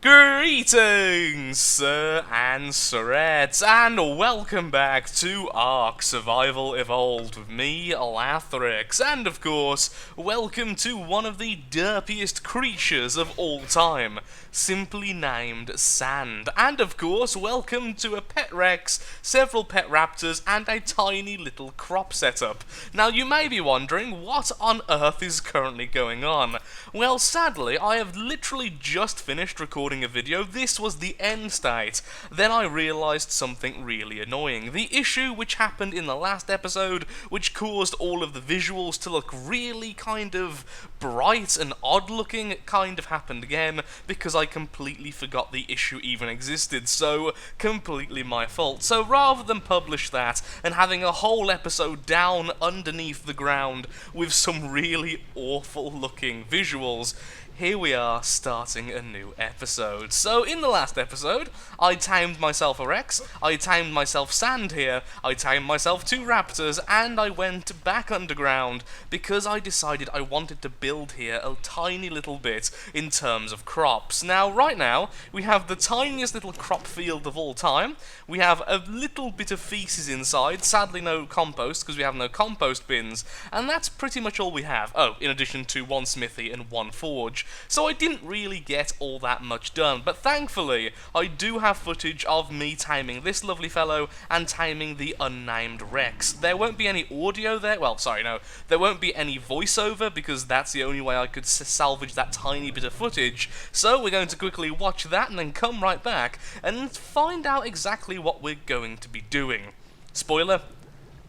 Greetings, Sir and Sirettes, and welcome back to Ark Survival Evolved with me, Lathrix, and of course, welcome to one of the derpiest creatures of all time, simply named Sand, and of course, welcome to a pet Rex, several pet raptors, and a tiny little crop setup. Now, you may be wondering, what on earth is currently going on? Well, sadly, I have literally just finished recording a video. This was the end state. Then I realised something really annoying. The issue which happened in the last episode, which caused all of the visuals to look really kind of bright and odd looking, it kind of happened again because I completely forgot the issue even existed, so completely my fault. So rather than publish that and having a whole episode down underneath the ground with some really awful looking visuals, here we are starting a new episode. So in the last episode, I tamed myself a Rex, I tamed myself Sand here, I tamed myself 2 raptors, and I went back underground because I decided I wanted to build here a tiny little bit in terms of crops. Now, right now, we have the tiniest little crop field of all time. We have a little bit of feces inside, sadly no compost because we have no compost bins, and that's pretty much all we have. Oh, in addition to 1 smithy and 1 forge. So I didn't really get all that much done, but thankfully I do have footage of me taming this lovely fellow and taming the unnamed Rex. There won't be any audio there, well, sorry, no, there won't be any voiceover because that's the only way I could salvage that tiny bit of footage, so we're going to quickly watch that and then come right back and find out exactly what we're going to be doing. Spoiler,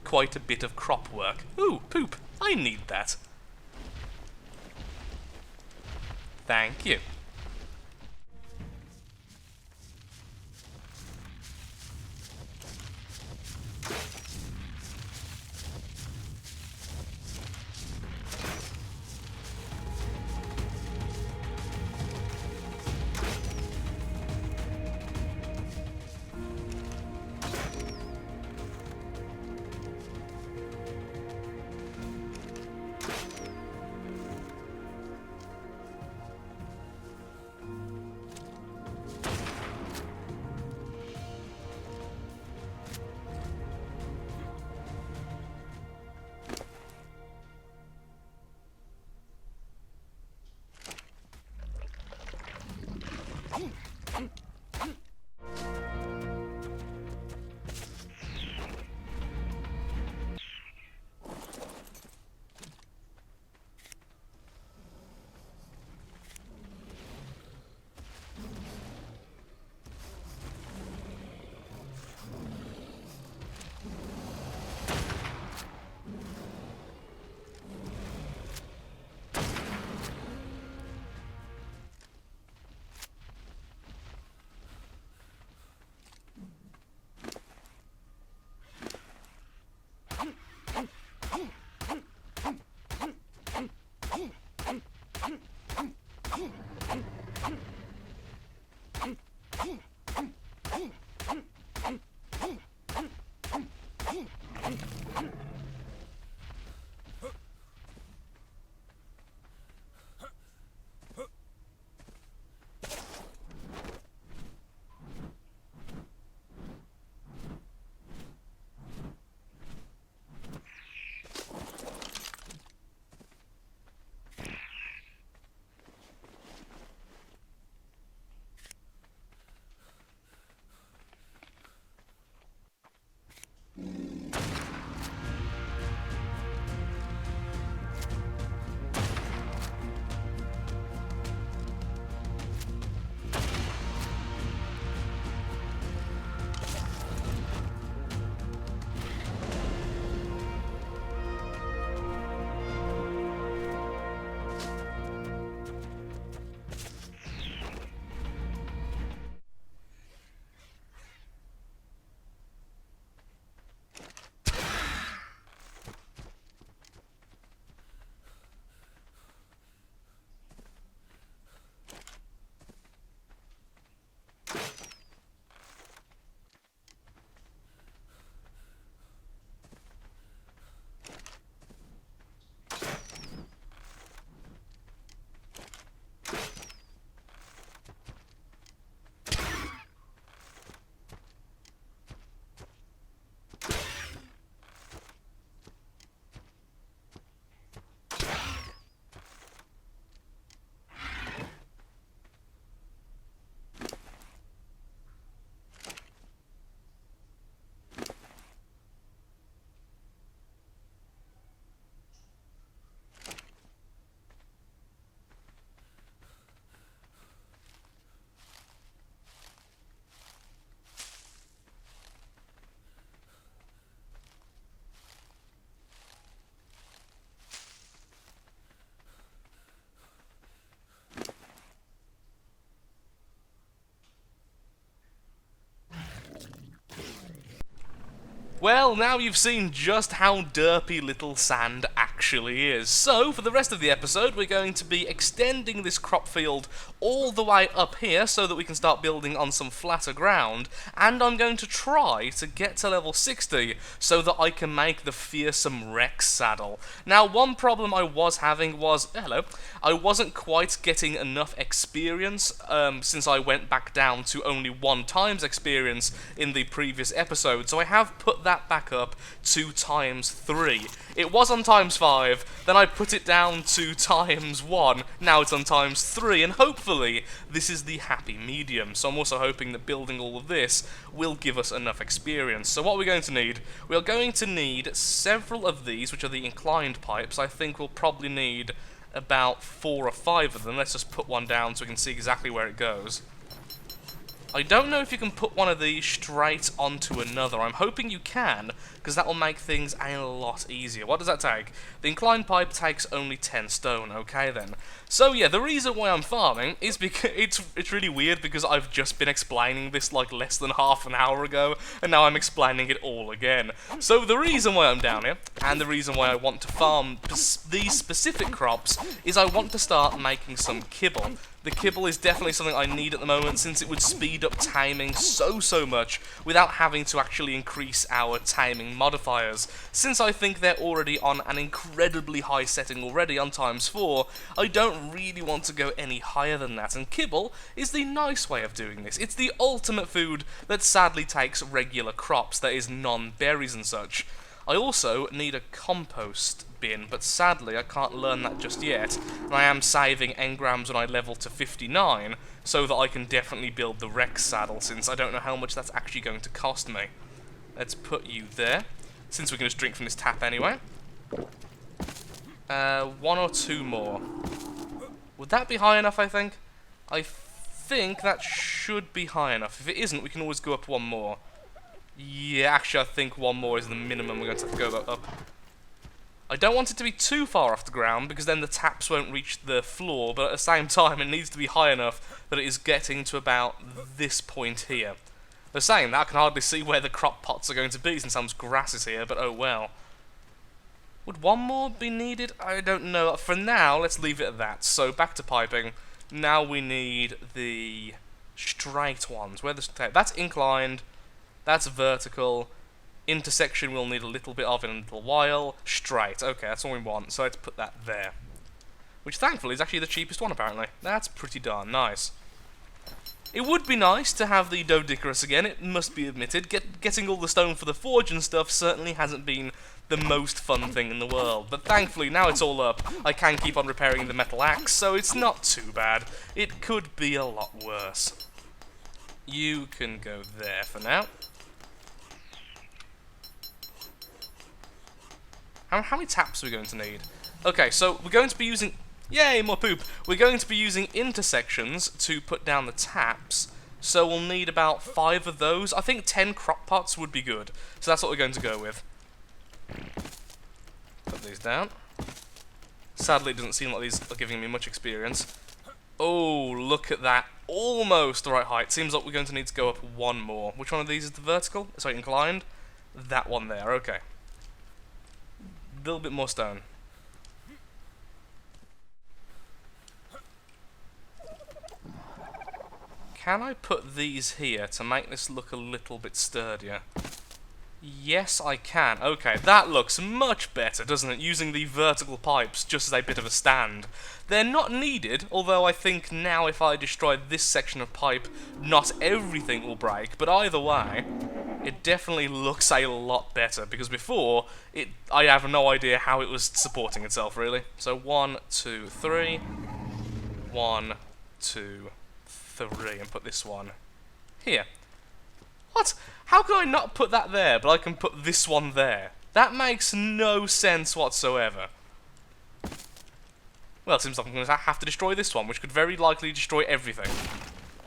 quite a bit of crop work. Ooh, poop, I need that. Thank you. Well, now you've seen just how derpy little sand actually is. So, for the rest of the episode, we're going to be extending this crop field all the way up here so that we can start building on some flatter ground, and I'm going to try to get to level 60 so that I can make the fearsome Rex saddle. Now, one problem I was having was, I wasn't quite getting enough experience since I went back down to only 1 times experience in the previous episode, so I have put that back up to times 3. It was on times 5, then I put it down to times 1, now it's on times 3, and hopefully this is the happy medium. So I'm also hoping that building all of this will give us enough experience. So what are we going to need? We are going to need several of these, which are the inclined pipes. I think we'll probably need about 4 or 5 of them. Let's just put one down so we can see exactly where it goes. I don't know if you can put one of these straight onto another. I'm hoping you can, because that will make things a lot easier. What does that take? The inclined pipe takes only 10 stone. Okay then. So yeah, the reason why I'm farming is because it's really weird because I've just been explaining this like less than half an hour ago, and now I'm explaining it all again. So the reason why I'm down here, and the reason why I want to farm these specific crops, is I want to start making some kibble. The kibble is definitely something I need at the moment, since it would speed up taming so much without having to actually increase our taming modifiers. Since I think they're already on an incredibly high setting already on times 4, I don't really want to go any higher than that, and kibble is the nice way of doing this. It's the ultimate food that sadly takes regular crops, that is non-berries and such. I also need a compost bin, but sadly I can't learn that just yet, and I am saving engrams when I level to 59, so that I can definitely build the Rex saddle, since I don't know how much that's actually going to cost me. Let's put you there, since we can just drink from this tap anyway. 1 or 2 more. Would that be high enough, I think? I think that should be high enough. If it isn't, we can always go up 1 more. Yeah, actually I think 1 more is the minimum we're going to have to go up. I don't want it to be too far off the ground, because then the taps won't reach the floor, but at the same time it needs to be high enough that it is getting to about this point here. They're saying that, I can hardly see where the crop pots are going to be since some grass is here, but oh well. Would 1 more be needed? I don't know. For now, let's leave it at that. So, back to piping. Now we need the straight ones. That's inclined, that's vertical. Intersection we'll need a little bit of in a little while. Straight, okay, that's all we want, so let's put that there. Which thankfully is actually the cheapest one, apparently. That's pretty darn nice. It would be nice to have the Doedicurus again, it must be admitted. Getting all the stone for the forge and stuff certainly hasn't been the most fun thing in the world. But thankfully, now it's all up, I can keep on repairing the metal axe, so it's not too bad. It could be a lot worse. You can go there for now. How many taps are we going to need? Okay, so we're going to be using... Yay, more poop! We're going to be using intersections to put down the taps, so we'll need about 5 of those. I think 10 crop pots would be good, so that's what we're going to go with. Put these down. Sadly, it doesn't seem like these are giving me much experience. Oh, look at that. Almost the right height. Seems like we're going to need to go up 1 more. Which one of these is the vertical? Sorry, inclined? That one there, okay. A little bit more stone. Can I put these here to make this look a little bit sturdier? Yes, I can. Okay, that looks much better, doesn't it? Using the vertical pipes just as a bit of a stand. They're not needed, although I think now if I destroy this section of pipe, not everything will break, but either way, it definitely looks a lot better, because before, I have no idea how it was supporting itself, really. So 1, 2, 3, 1, 2, 3, and put this one here. What? How can I not put that there, but I can put this one there? That makes no sense whatsoever. Well, it seems like I'm going to have to destroy this one, which could very likely destroy everything.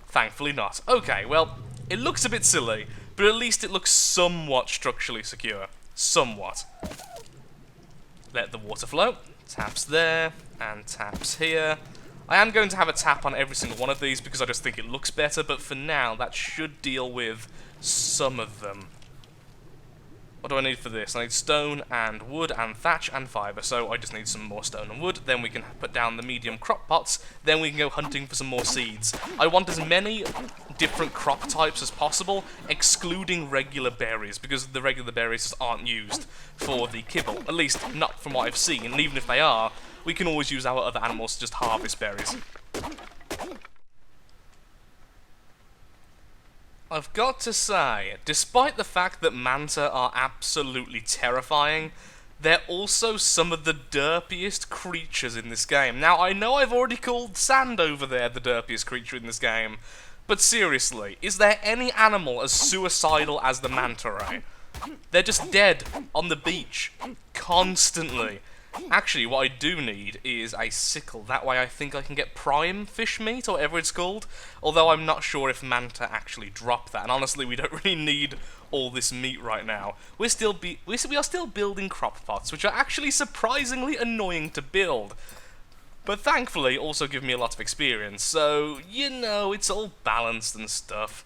Thankfully not. Okay, well, it looks a bit silly, but at least it looks somewhat structurally secure. Somewhat. Let the water flow. Taps there, and taps here. I am going to have a tap on every single one of these because I just think it looks better, but for now, that should deal with some of them. What do I need for this? I need stone and wood and thatch and fibre, so I just need some more stone and wood, then we can put down the medium crop pots, then we can go hunting for some more seeds. I want as many different crop types as possible, excluding regular berries, because the regular berries just aren't used for the kibble, at least not from what I've seen, and even if they are, we can always use our other animals to just harvest berries. I've got to say, despite the fact that manta are absolutely terrifying, they're also some of the derpiest creatures in this game. Now, I know I've already called sand over there the derpiest creature in this game, but seriously, is there any animal as suicidal as the manta ray? They're just dead on the beach, constantly. Actually, what I do need is a sickle. That way I think I can get prime fish meat, or whatever it's called. Although I'm not sure if manta actually drop that. And honestly, we don't really need all this meat right now. We are still building crop pots, which are actually surprisingly annoying to build. But thankfully, also give me a lot of experience. So, you know, it's all balanced and stuff.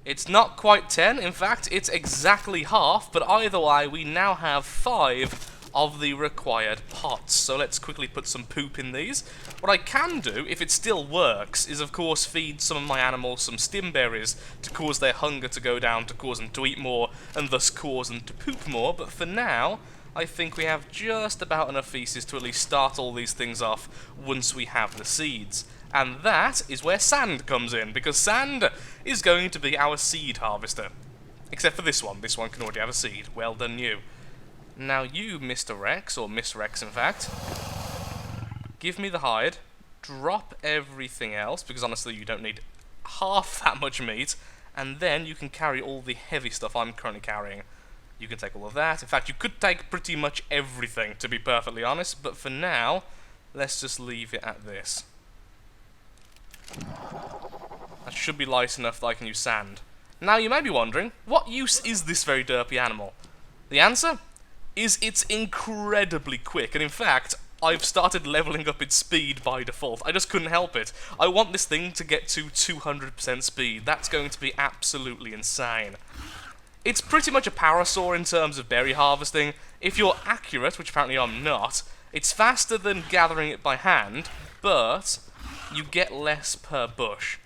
It's not quite 10, in fact, it's exactly half, but either way, we now have 5 of the required pots. So let's quickly put some poop in these. What I can do, if it still works, is of course feed some of my animals some stim berries to cause their hunger to go down, to cause them to eat more, and thus cause them to poop more, but for now, I think we have just about enough feces to at least start all these things off once we have the seeds. And that is where sand comes in, because sand is going to be our seed harvester. Except for this one. This one can already have a seed. Well done, you. Now you, Mr. Rex, or Miss Rex in fact, give me the hide, drop everything else, because honestly you don't need half that much meat, and then you can carry all the heavy stuff I'm currently carrying. You can take all of that. In fact, you could take pretty much everything, to be perfectly honest, but for now, let's just leave it at this. That should be light enough that I can use sand. Now you may be wondering, what use is this very derpy animal? The answer is it's incredibly quick, and in fact, I've started leveling up its speed by default. I just couldn't help it. I want this thing to get to 200% speed. That's going to be absolutely insane. It's pretty much a parasaur in terms of berry harvesting. If you're accurate, which apparently I'm not, it's faster than gathering it by hand, but you get less per bush.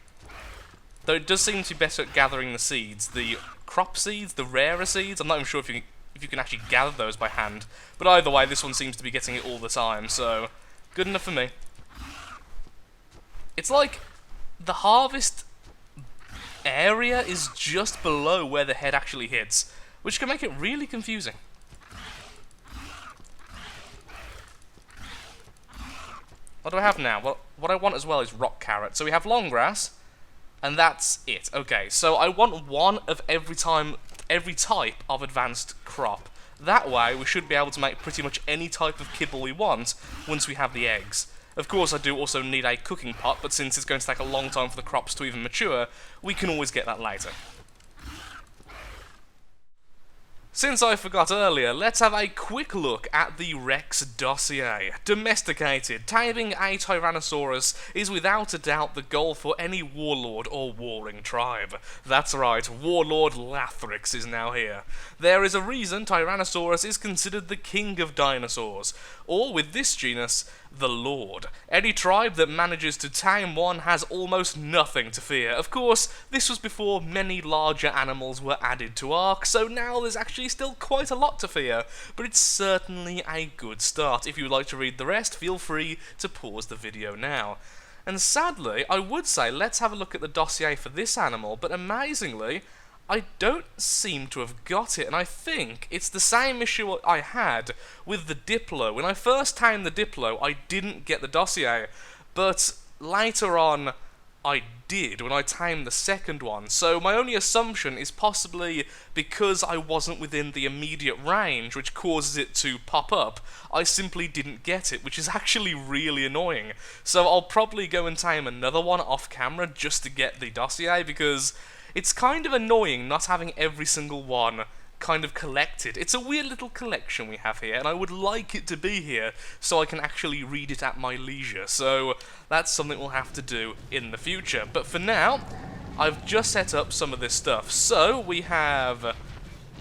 Though it does seem to be better at gathering the seeds. The crop seeds, the rarer seeds, I'm not even sure if you can actually gather those by hand. But either way, this one seems to be getting it all the time, so good enough for me. It's like the harvest area is just below where the head actually hits, which can make it really confusing. What do I have now? Well, what I want as well is rock carrot. So we have long grass, and that's it. Okay, so I want one of every type of advanced crop. That way, we should be able to make pretty much any type of kibble we want once we have the eggs. Of course, I do also need a cooking pot, but since it's going to take a long time for the crops to even mature, we can always get that later. Since I forgot earlier, let's have a quick look at the Rex dossier. Domesticated, taming a Tyrannosaurus is without a doubt the goal for any warlord or warring tribe. That's right, Warlord Lathrix is now here. There is a reason Tyrannosaurus is considered the king of dinosaurs, or with this genus, the Lord. Any tribe that manages to tame one has almost nothing to fear. Of course, this was before many larger animals were added to Ark, so now there's actually still quite a lot to fear, but it's certainly a good start. If you would like to read the rest, feel free to pause the video now. And sadly, I would say let's have a look at the dossier for this animal, but amazingly, I don't seem to have got it, and I think it's the same issue I had with the Diplo. When I first tamed the Diplo, I didn't get the dossier, but later on, I did when I tamed the second one. So my only assumption is possibly because I wasn't within the immediate range, which causes it to pop up, I simply didn't get it, which is actually really annoying. So I'll probably go and tame another one off camera just to get the dossier, because it's kind of annoying not having every single one kind of collected. It's a weird little collection we have here, and I would like it to be here so I can actually read it at my leisure. So that's something we'll have to do in the future. But for now, I've just set up some of this stuff. So we have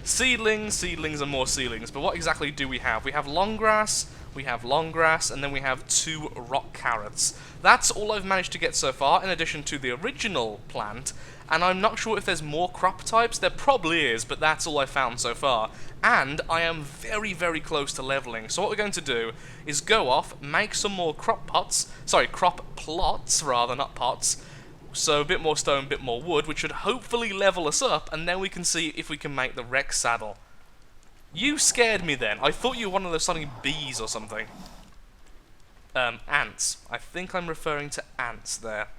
seedlings, and more seedlings. But what exactly do we have? We have long grass, and then we have 2 rock carrots. That's all I've managed to get so far, in addition to the original plant. And I'm not sure if there's more crop types. There probably is, but that's all I found so far. And I am very, very close to leveling. So what we're going to do is go off, make some more crop plots, rather, not pots. So a bit more stone, a bit more wood, which should hopefully level us up, and then we can see if we can make the Rex saddle. You scared me then. I thought you were one of those stunning bees or something. Ants. I think I'm referring to ants there.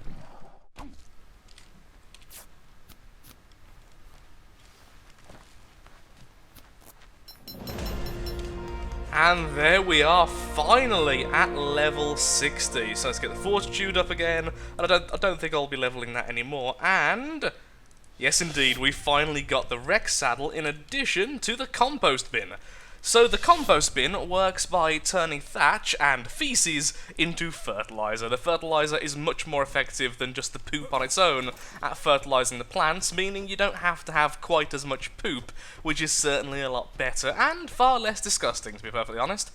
And there we are, finally at level 60. So let's get the fortitude up again. And I don't think I'll be leveling that anymore. And yes, indeed, we finally got the Rex saddle in addition to the compost bin. So the compost bin works by turning thatch and feces into fertilizer. The fertilizer is much more effective than just the poop on its own at fertilizing the plants, meaning you don't have to have quite as much poop, which is certainly a lot better and far less disgusting, to be perfectly honest.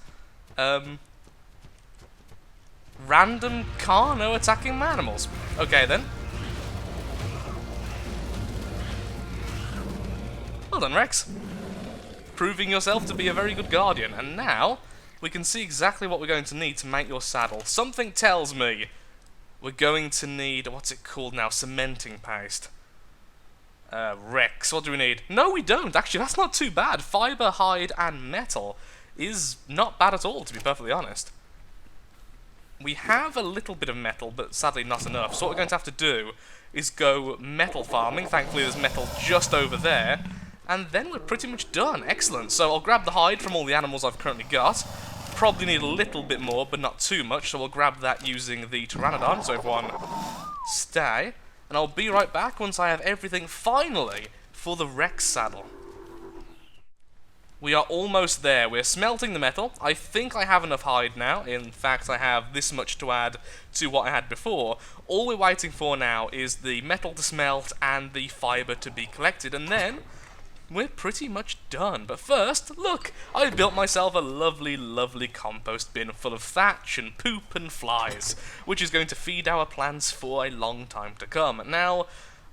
Random Carno attacking animals. Okay then. Well done, Rex. Proving yourself to be a very good guardian. And now, we can see exactly what we're going to need to make your saddle. Something tells me we're going to need, what's it called now, cementing paste. Rex, what do we need? No, we don't. Actually, that's not too bad. Fiber, hide, and metal is not bad at all, to be perfectly honest. We have a little bit of metal, but sadly not enough. So what we're going to have to do is go metal farming. Thankfully, there's metal just over there. And then we're pretty much done. Excellent. So I'll grab the hide from all the animals I've currently got. Probably need a little bit more, but not too much. So we'll grab that using the Pteranodon. So everyone stay. And I'll be right back once I have everything finally for the Rex saddle. We are almost there. We're smelting the metal. I think I have enough hide now. In fact, I have this much to add to what I had before. All we're waiting for now is the metal to smelt and the fiber to be collected. And then we're pretty much done. But first, look, I built myself a lovely, lovely compost bin full of thatch and poop and flies, which is going to feed our plants for a long time to come. Now,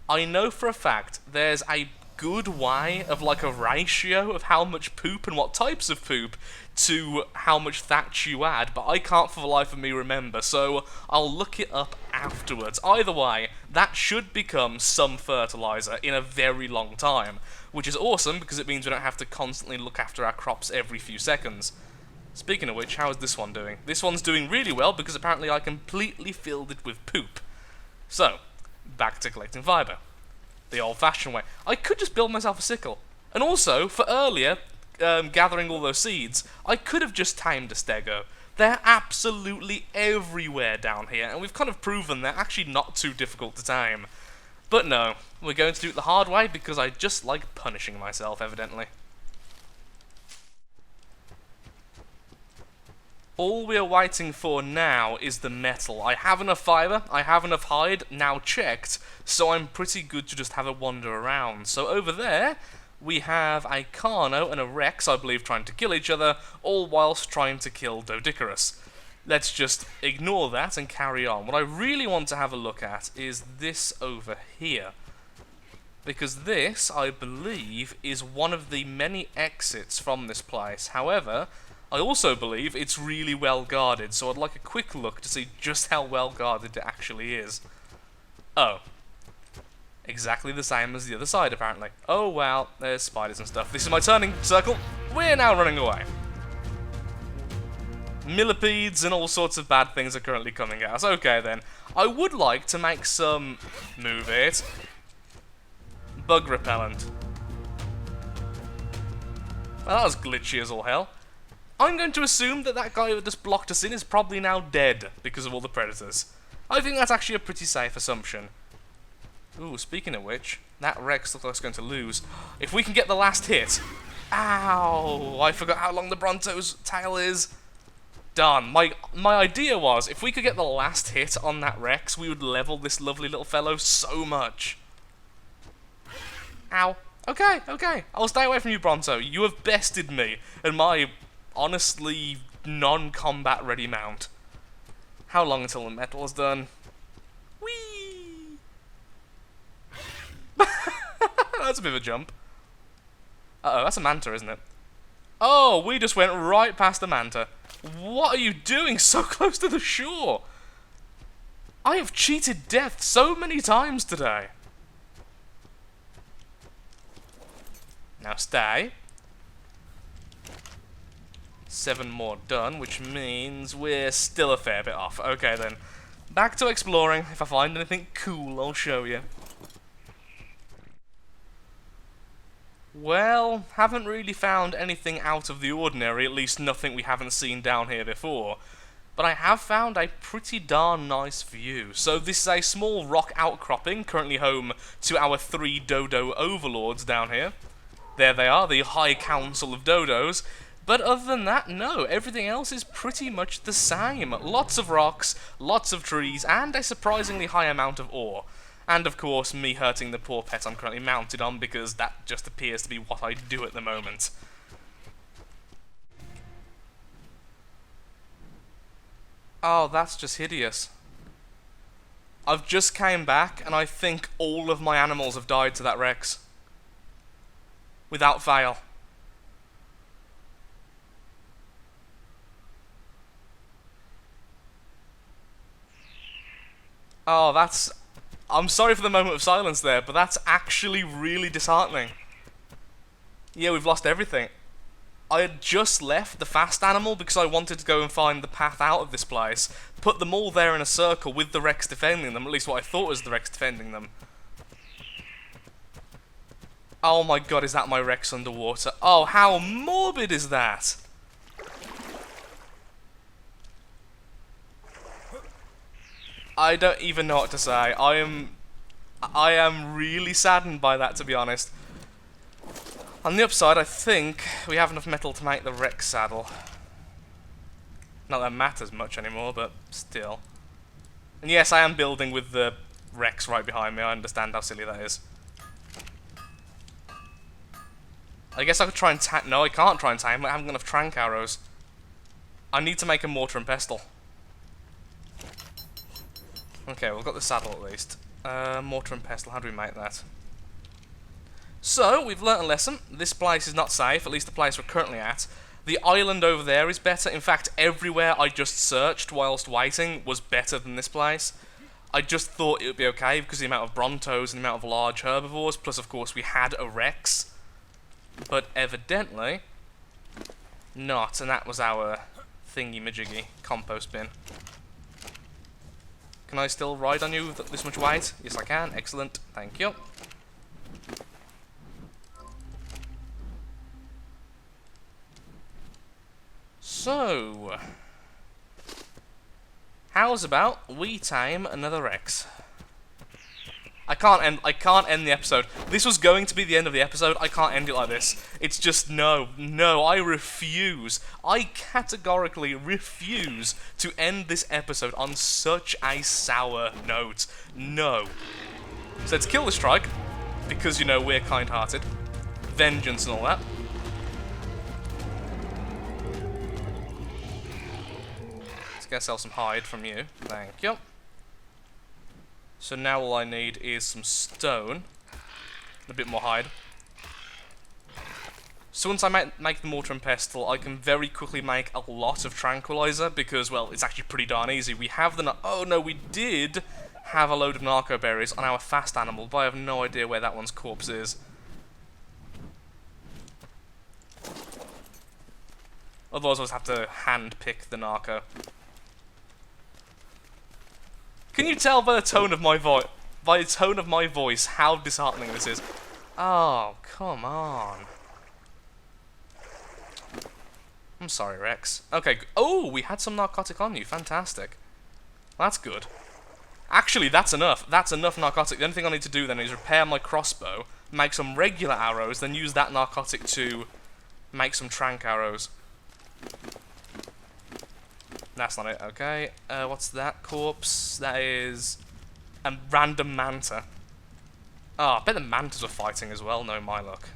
I know for a fact there's a good way of like a ratio of how much poop and what types of poop to how much thatch you add, but I can't for the life of me remember, so I'll look it up afterwards. Either way, that should become some fertilizer in a very long time, which is awesome because it means we don't have to constantly look after our crops every few seconds. Speaking of which, how is this one doing? This one's doing really well because apparently I completely filled it with poop. So, back to collecting fibre. The old-fashioned way. I could just build myself a sickle. And also, for earlier, gathering all those seeds, I could have just tamed a stego. They're absolutely everywhere down here, and we've kind of proven they're actually not too difficult to tame. But no, we're going to do it the hard way because I just like punishing myself, evidently. All we are waiting for now is the metal. I have enough fibre, I have enough hide, now checked, so I'm pretty good to just have a wander around. So over there, we have a Carno and a Rex, I believe, trying to kill each other, all whilst trying to kill Dodicarus. Let's just ignore that and carry on. What I really want to have a look at is this over here. Because this, I believe, is one of the many exits from this place. However, I also believe it's really well guarded, so I'd like a quick look to see just how well guarded it actually is. Oh. Exactly the same as the other side, apparently. Oh, well, there's spiders and stuff. This is my turning circle. We're now running away. Millipedes and all sorts of bad things are currently coming at us. Okay, then. I would like to make some... move it. Bug repellent. Well, that was glitchy as all hell. I'm going to assume that that guy who just blocked us in is probably now dead because of all the predators. I think that's actually a pretty safe assumption. Ooh, speaking of which, that Rex looks like it's going to lose. If we can get the last hit... Ow! I forgot how long the Bronto's tail is. Darn. My idea was, if we could get the last hit on that Rex, we would level this lovely little fellow so much. Ow. Okay, okay. I'll stay away from you, Bronto. You have bested me and my honestly non-combat ready mount. How long until the metal is done? Whee! That's a bit of a jump. Uh-oh, that's a manta, isn't it? Oh, we just went right past the manta. What are you doing so close to the shore? I have cheated death so many times today. Now stay. 7 more done, which means we're still a fair bit off. Okay then. Back to exploring. If I find anything cool, I'll show you. Well, haven't really found anything out of the ordinary, at least nothing we haven't seen down here before. But I have found a pretty darn nice view. So this is a small rock outcropping, currently home to our 3 dodo overlords down here. There they are, the High Council of Dodos. But other than that, no, everything else is pretty much the same. Lots of rocks, lots of trees, and a surprisingly high amount of ore. And of course, me hurting the poor pet I'm currently mounted on, because that just appears to be what I do at the moment. Oh, that's just hideous. I've just came back, and I think all of my animals have died to that Rex. Without fail. Oh, that's... I'm sorry for the moment of silence there, but that's actually really disheartening. Yeah, we've lost everything. I had just left the fast animal because I wanted to go and find the path out of this place. Put them all there in a circle with the Rex defending them, at least what I thought was the Rex defending them. Oh my god, is that my Rex underwater? Oh, how morbid is that? I don't even know what to say. I am really saddened by that, to be honest. On the upside, I think we have enough metal to make the Rex saddle. Not that it matters much anymore, but still. And yes, I am building with the Rex right behind me. I understand how silly that is. I guess I could try and no, I can't try and tame it. I haven't got enough trank arrows. I need to make a mortar and pestle. Okay, we've got the saddle at least. Mortar and pestle, how do we make that? So, we've learnt a lesson. This place is not safe, at least the place we're currently at. The island over there is better. In fact, everywhere I just searched whilst waiting was better than this place. I just thought it would be okay because of the amount of brontos and the amount of large herbivores, plus of course we had a Rex. But evidently not, and that was our thingy-majiggy compost bin. Can I still ride on you with this much weight? Yes, I can. Excellent. Thank you. So, how's about we tame another Rex? I can't end the episode. This was going to be the end of the episode. I can't end it like this. It's just no, I refuse. I categorically refuse to end this episode on such a sour note. No. So let's kill the strike, because, you know, we're kind-hearted. Vengeance and all that. Let's get ourselves some hide from you. Thank you. So now all I need is some stone, a bit more hide. So once I make the mortar and pestle, I can very quickly make a lot of tranquilizer because, well, it's actually pretty darn easy. We have the... Oh no, we did have a load of narco berries on our fast animal, but I have no idea where that one's corpse is. Otherwise I'll just have to hand pick the narco. Can you tell by the tone of my voice, how disheartening this is? Oh, come on. I'm sorry, Rex. Okay. Oh, we had some narcotic on you. Fantastic. That's good. Actually, that's enough. That's enough narcotic. The only thing I need to do then is repair my crossbow, make some regular arrows, then use that narcotic to make some trank arrows. That's not it, okay. What's that corpse? That is a random manta. Oh, I bet the mantas were fighting as well, no my luck.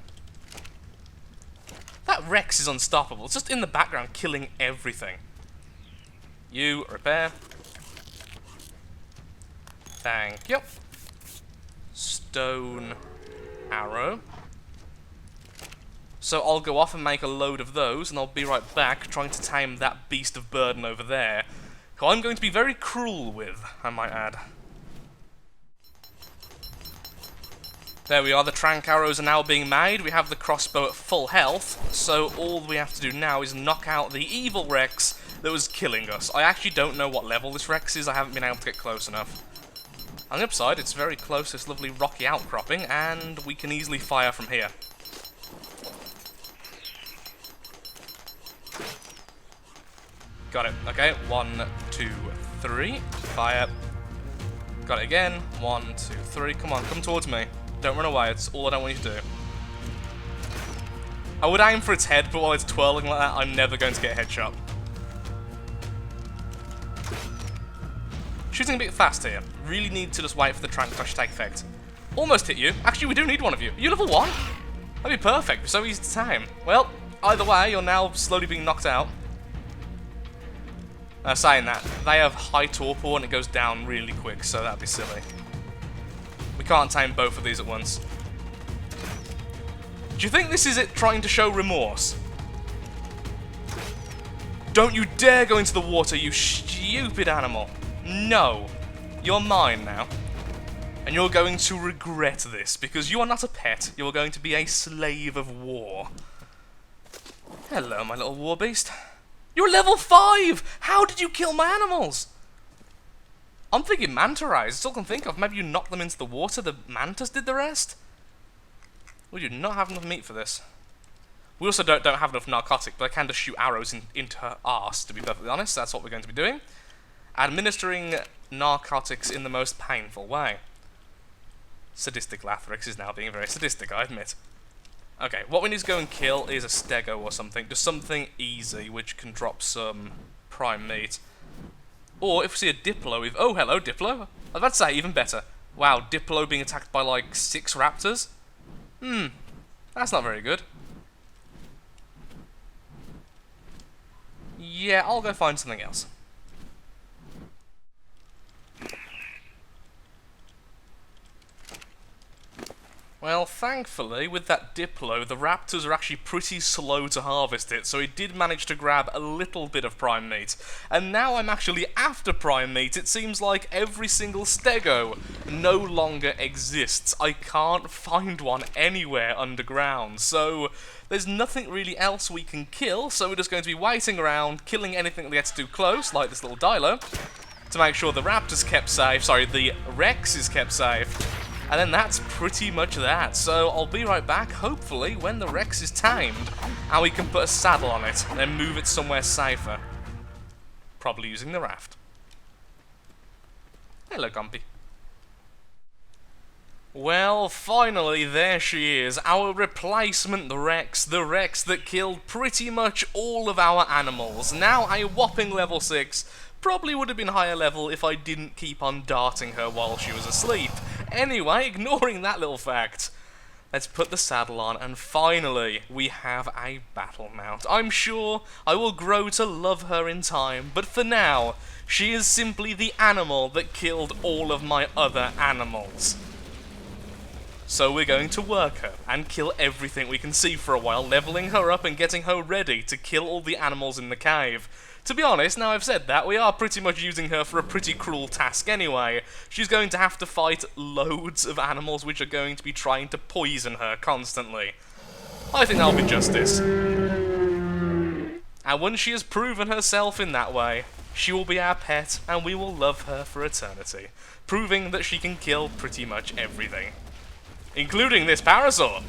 That Rex is unstoppable. It's just in the background killing everything. You, repair. Thank you. Stone arrow. So I'll go off and make a load of those, and I'll be right back trying to tame that beast of burden over there, who I'm going to be very cruel with, I might add. There we are, the trank arrows are now being made. We have the crossbow at full health, so all we have to do now is knock out the evil Rex that was killing us. I actually don't know what level this Rex is, I haven't been able to get close enough. On the upside, it's very close to this lovely rocky outcropping, and we can easily fire from here. Got it. Okay, 1, 2, 3. Fire. Got it again. 1, 2, 3. Come on, come towards me. Don't run away. It's all I don't want you to do. I would aim for its head, but while it's twirling like that, I'm never going to get a headshot. Shooting a bit fast here. Really need to just wait for the trank flash to take effect. Almost hit you. Actually, we do need one of you. Are you level 1? That'd be perfect. So easy to tame. Well, either way, you're now slowly being knocked out. Saying that, they have high torpor and it goes down really quick, so that'd be silly. We can't tame both of these at once. Do you think this is it trying to show remorse? Don't you dare go into the water, you stupid animal. No. You're mine now. And you're going to regret this, because you are not a pet, you're going to be a slave of war. Hello, my little war beast. You're level 5! How did you kill my animals? I'm thinking manta rays. It's all I can think of. Maybe you knocked them into the water, the mantas did the rest? We do not have enough meat for this. We also don't have enough narcotic, but I can just shoot arrows into her arse, to be perfectly honest. That's what we're going to be doing. Administering narcotics in the most painful way. Sadistic Lathrix is now being very sadistic, I admit. Okay, what we need to go and kill is a stego or something. Just something easy, which can drop some prime meat. Or if we see a Diplo, oh, hello, Diplo. I was about to say, even better. Wow, Diplo being attacked by like 6 raptors? That's not very good. Yeah, I'll go find something else. Well, thankfully, with that Diplo, the raptors are actually pretty slow to harvest it, so he did manage to grab a little bit of prime meat. And now I'm actually after prime meat. It seems like every single stego no longer exists. I can't find one anywhere underground, so there's nothing really else we can kill, so we're just going to be waiting around, killing anything that gets too close, like this little Dilo, to make sure the raptor's kept safe, sorry, the Rex is kept safe. And then that's pretty much that. So I'll be right back, hopefully, when the Rex is tamed, and we can put a saddle on it, and then move it somewhere safer. Probably using the raft. Hello, Gumpy. Well, finally, there she is, our replacement, the Rex that killed pretty much all of our animals. Now a whopping level 6, probably would have been higher level if I didn't keep on darting her while she was asleep. Anyway, ignoring that little fact, let's put the saddle on, and finally, we have a battle mount. I'm sure I will grow to love her in time, but for now, she is simply the animal that killed all of my other animals. So we're going to work her, and kill everything we can see for a while, leveling her up and getting her ready to kill all the animals in the cave. To be honest, now I've said that, we are pretty much using her for a pretty cruel task anyway. She's going to have to fight loads of animals which are going to be trying to poison her constantly. I think that'll be justice. And once she has proven herself in that way, she will be our pet and we will love her for eternity, proving that she can kill pretty much everything, including this parasaur.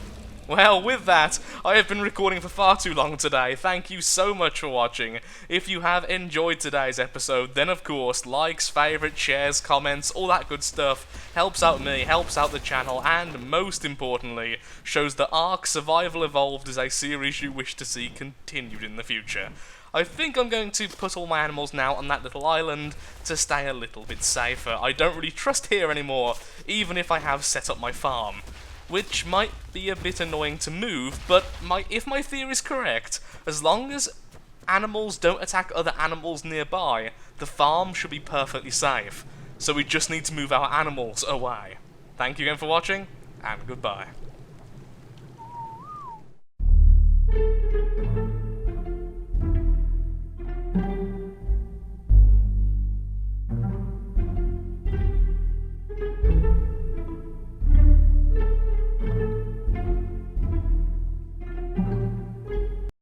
Well, with that, I have been recording for far too long today. Thank you so much for watching. If you have enjoyed today's episode, then of course, likes, favourites, shares, comments, all that good stuff helps out me, helps out the channel, and most importantly, shows that Ark Survival Evolved is a series you wish to see continued in the future. I think I'm going to put all my animals now on that little island to stay a little bit safer. I don't really trust here anymore, even if I have set up my farm. Which might be a bit annoying to move, but if my theory is correct, as long as animals don't attack other animals nearby, the farm should be perfectly safe. So we just need to move our animals away. Thank you again for watching, and goodbye.